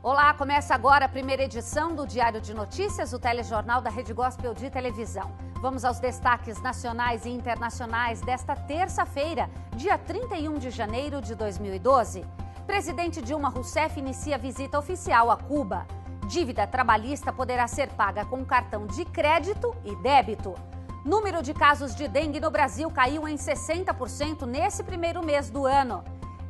Olá, começa agora a primeira edição do Diário de Notícias, o telejornal da Rede Gospel de televisão. Vamos aos destaques nacionais e internacionais desta terça-feira, dia 31 de janeiro de 2012. Presidente Dilma Rousseff inicia visita oficial a Cuba. Dívida trabalhista poderá ser paga com cartão de crédito e débito. Número de casos de dengue no Brasil caiu em 60% nesse primeiro mês do ano.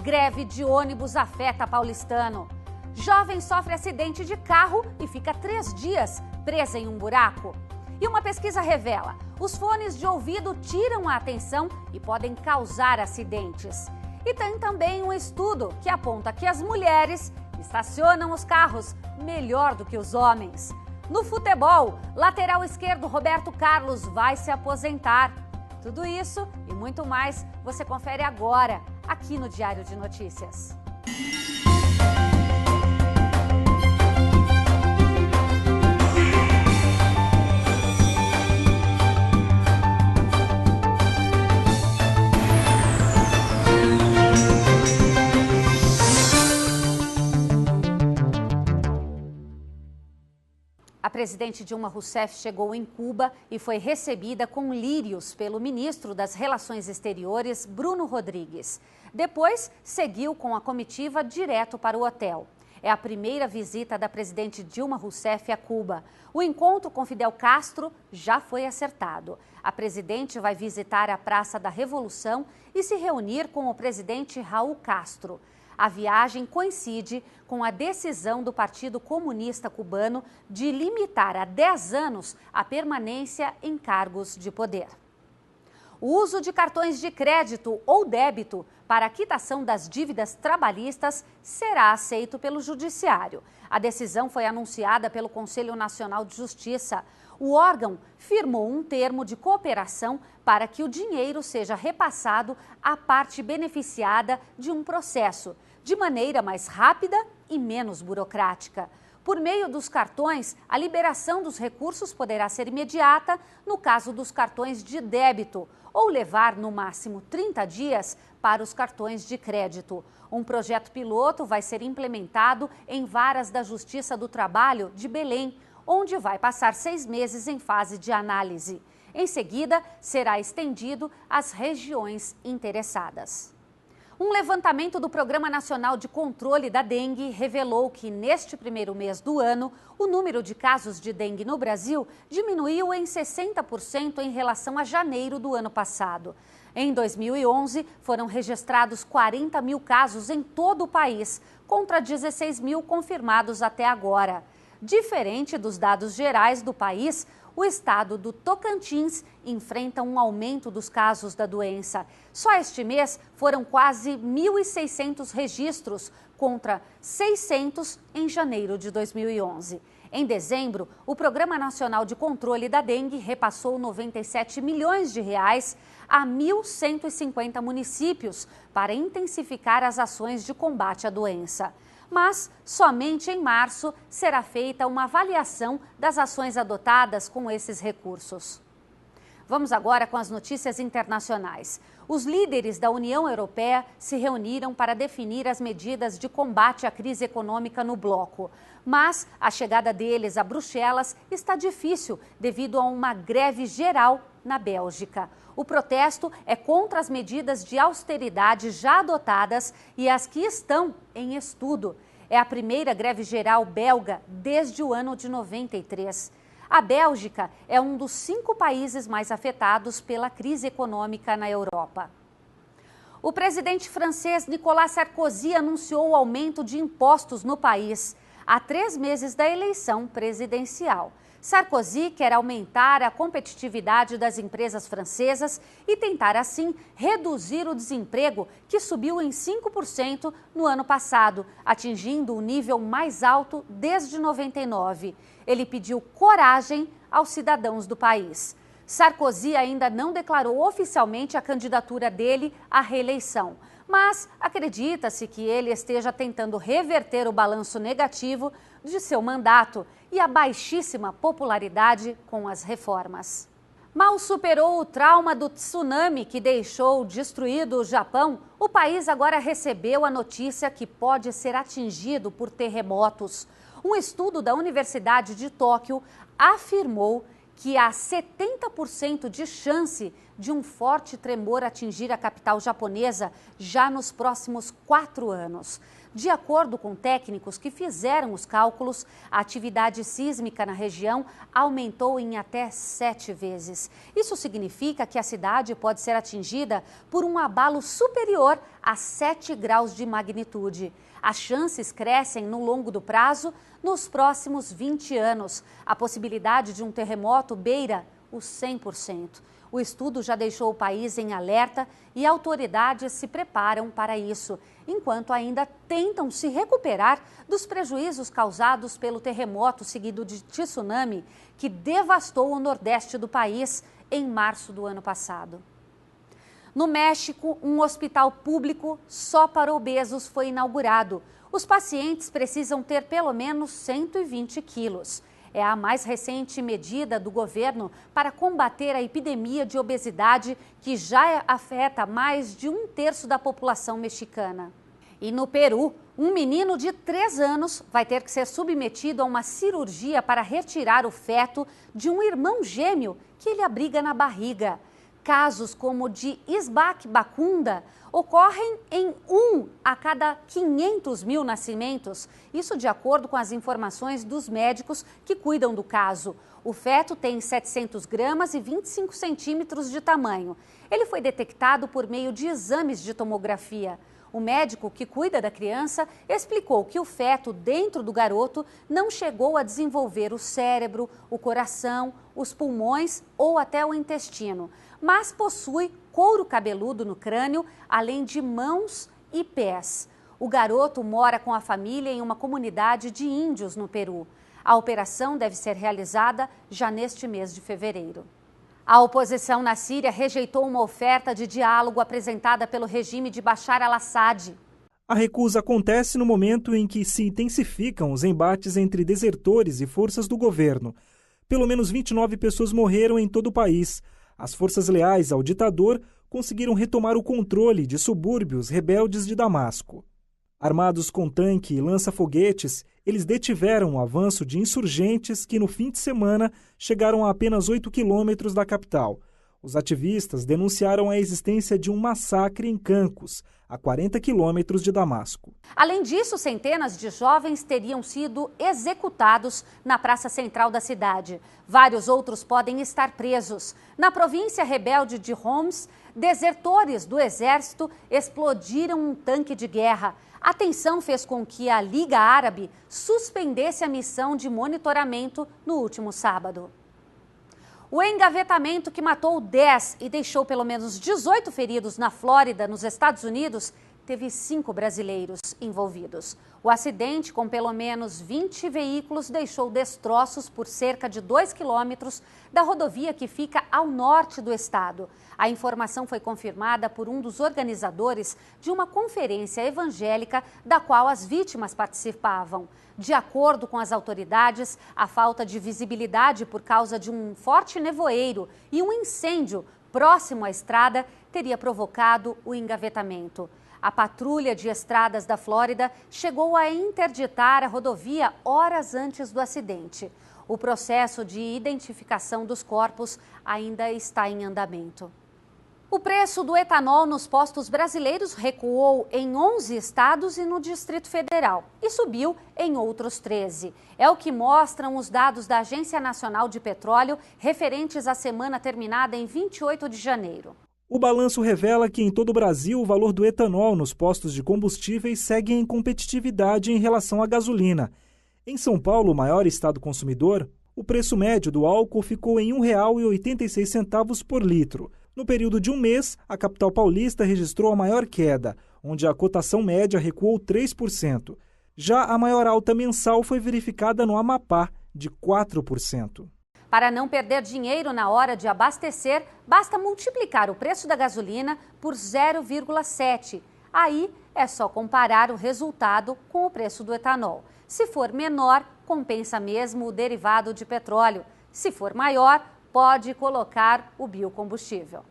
Greve de ônibus afeta paulistano. Jovem sofre acidente de carro e fica 3 dias presa em um buraco. E uma pesquisa revela: os fones de ouvido tiram a atenção e podem causar acidentes. E tem também um estudo que aponta que as mulheres estacionam os carros melhor do que os homens. No futebol, lateral esquerdo Roberto Carlos vai se aposentar. Tudo isso e muito mais você confere agora, aqui no Diário de Notícias. A presidente Dilma Rousseff chegou em Cuba e foi recebida com lírios pelo ministro das Relações Exteriores, Bruno Rodrigues. Depois, seguiu com a comitiva direto para o hotel. É a primeira visita da presidente Dilma Rousseff a Cuba. O encontro com Fidel Castro já foi acertado. A presidente vai visitar a Praça da Revolução e se reunir com o presidente Raul Castro. A viagem coincide com a decisão do Partido Comunista Cubano de limitar a 10 anos a permanência em cargos de poder. O uso de cartões de crédito ou débito para a quitação das dívidas trabalhistas será aceito pelo Judiciário. A decisão foi anunciada pelo Conselho Nacional de Justiça. O órgão firmou um termo de cooperação para que o dinheiro seja repassado à parte beneficiada de um processo, de maneira mais rápida e menos burocrática. Por meio dos cartões, a liberação dos recursos poderá ser imediata no caso dos cartões de débito ou levar no máximo 30 dias para os cartões de crédito. Um projeto piloto vai ser implementado em varas da Justiça do Trabalho de Belém, onde vai passar 6 meses em fase de análise. Em seguida, será estendido às regiões interessadas. Um levantamento do Programa Nacional de Controle da Dengue revelou que, neste primeiro mês do ano, o número de casos de dengue no Brasil diminuiu em 60% em relação a janeiro do ano passado. Em 2011, foram registrados 40 mil casos em todo o país, contra 16 mil confirmados até agora. Diferente dos dados gerais do país, o estado do Tocantins enfrenta um aumento dos casos da doença. Só este mês foram quase 1.600 registros, contra 600 em janeiro de 2011. Em dezembro, o Programa Nacional de Controle da Dengue repassou 97 milhões de reais a 1.150 municípios para intensificar as ações de combate à doença. Mas somente em março será feita uma avaliação das ações adotadas com esses recursos. Vamos agora com as notícias internacionais. Os líderes da União Europeia se reuniram para definir as medidas de combate à crise econômica no bloco. Mas a chegada deles a Bruxelas está difícil devido a uma greve geral na Bélgica. O protesto é contra as medidas de austeridade já adotadas e as que estão em estudo. É a primeira greve geral belga desde o ano de 93. A Bélgica é um dos 5 países mais afetados pela crise econômica na Europa. O presidente francês Nicolas Sarkozy anunciou o aumento de impostos no país há 3 meses da eleição presidencial. Sarkozy quer aumentar a competitividade das empresas francesas e tentar, assim, reduzir o desemprego, que subiu em 5% no ano passado, atingindo o nível mais alto desde 99. Ele pediu coragem aos cidadãos do país. Sarkozy ainda não declarou oficialmente a candidatura dele à reeleição, mas acredita-se que ele esteja tentando reverter o balanço negativo de seu mandato e a baixíssima popularidade com as reformas. Mal superou o trauma do tsunami que deixou destruído o Japão, o país agora recebeu a notícia que pode ser atingido por terremotos. Um estudo da Universidade de Tóquio afirmou que há 70% de chance de um forte tremor atingir a capital japonesa já nos próximos 4 anos. De acordo com técnicos que fizeram os cálculos, a atividade sísmica na região aumentou em até 7 vezes. Isso significa que a cidade pode ser atingida por um abalo superior a 7 graus de magnitude. As chances crescem no longo do prazo nos próximos 20 anos. A possibilidade de um terremoto beira os 100%. O estudo já deixou o país em alerta e autoridades se preparam para isso, enquanto ainda tentam se recuperar dos prejuízos causados pelo terremoto seguido de tsunami que devastou o nordeste do país em março do ano passado. No México, um hospital público só para obesos foi inaugurado. Os pacientes precisam ter pelo menos 120 quilos. É a mais recente medida do governo para combater a epidemia de obesidade que já afeta mais de 1/3 da população mexicana. E no Peru, um menino de 3 anos vai ter que ser submetido a uma cirurgia para retirar o feto de um irmão gêmeo que ele abriga na barriga. Casos como o de Isbac Bacunda ocorrem em 1 a cada 500 mil nascimentos. Isso de acordo com as informações dos médicos que cuidam do caso. O feto tem 700 gramas e 25 centímetros de tamanho. Ele foi detectado por meio de exames de tomografia. O médico que cuida da criança explicou que o feto dentro do garoto não chegou a desenvolver o cérebro, o coração, os pulmões ou até o intestino, mas possui couro cabeludo no crânio, além de mãos e pés. O garoto mora com a família em uma comunidade de índios no Peru. A operação deve ser realizada já neste mês de fevereiro. A oposição na Síria rejeitou uma oferta de diálogo apresentada pelo regime de Bashar al-Assad. A recusa acontece no momento em que se intensificam os embates entre desertores e forças do governo. Pelo menos 29 pessoas morreram em todo o país. As forças leais ao ditador conseguiram retomar o controle de subúrbios rebeldes de Damasco. Armados com tanque e lança-foguetes, eles detiveram o avanço de insurgentes que, no fim de semana, chegaram a apenas 8 quilômetros da capital. Os ativistas denunciaram a existência de um massacre em Cancos, a 40 quilômetros de Damasco. Além disso, centenas de jovens teriam sido executados na praça central da cidade. Vários outros podem estar presos. Na província rebelde de Homs, desertores do exército explodiram um tanque de guerra. A tensão fez com que a Liga Árabe suspendesse a missão de monitoramento no último sábado. O engavetamento que matou 10 e deixou pelo menos 18 feridos na Flórida, nos Estados Unidos, teve 5 brasileiros envolvidos. O acidente, com pelo menos 20 veículos, deixou destroços por cerca de 2 quilômetros da rodovia que fica ao norte do estado. A informação foi confirmada por um dos organizadores de uma conferência evangélica da qual as vítimas participavam. De acordo com as autoridades, a falta de visibilidade por causa de um forte nevoeiro e um incêndio próximo à estrada teria provocado o engavetamento. A patrulha de estradas da Flórida chegou a interditar a rodovia horas antes do acidente. O processo de identificação dos corpos ainda está em andamento. O preço do etanol nos postos brasileiros recuou em 11 estados e no Distrito Federal e subiu em outros 13. É o que mostram os dados da Agência Nacional de Petróleo referentes à semana terminada em 28 de janeiro. O balanço revela que em todo o Brasil o valor do etanol nos postos de combustíveis segue em competitividade em relação à gasolina. Em São Paulo, o maior estado consumidor, o preço médio do álcool ficou em R$ 1,86 por litro. No período de um mês, a capital paulista registrou a maior queda, onde a cotação média recuou 3%. Já a maior alta mensal foi verificada no Amapá, de 4%. Para não perder dinheiro na hora de abastecer, basta multiplicar o preço da gasolina por 0,7. Aí é só comparar o resultado com o preço do etanol. Se for menor, compensa mesmo o derivado de petróleo. Se for maior, pode colocar o biocombustível.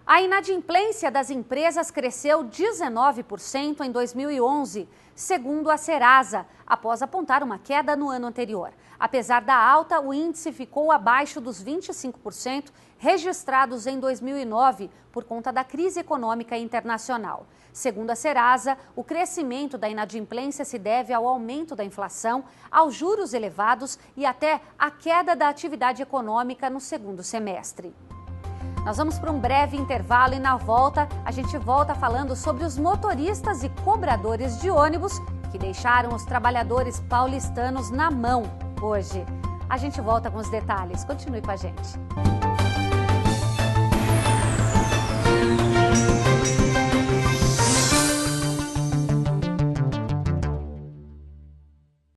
A inadimplência das empresas cresceu 19% em 2011, segundo a Serasa, após apontar uma queda no ano anterior. Apesar da alta, o índice ficou abaixo dos 25% registrados em 2009 por conta da crise econômica internacional. Segundo a Serasa, o crescimento da inadimplência se deve ao aumento da inflação, aos juros elevados e até à queda da atividade econômica no segundo semestre. Nós vamos para um breve intervalo e na volta a gente volta falando sobre os motoristas e cobradores de ônibus que deixaram os trabalhadores paulistanos na mão hoje. A gente volta com os detalhes. Continue com a gente.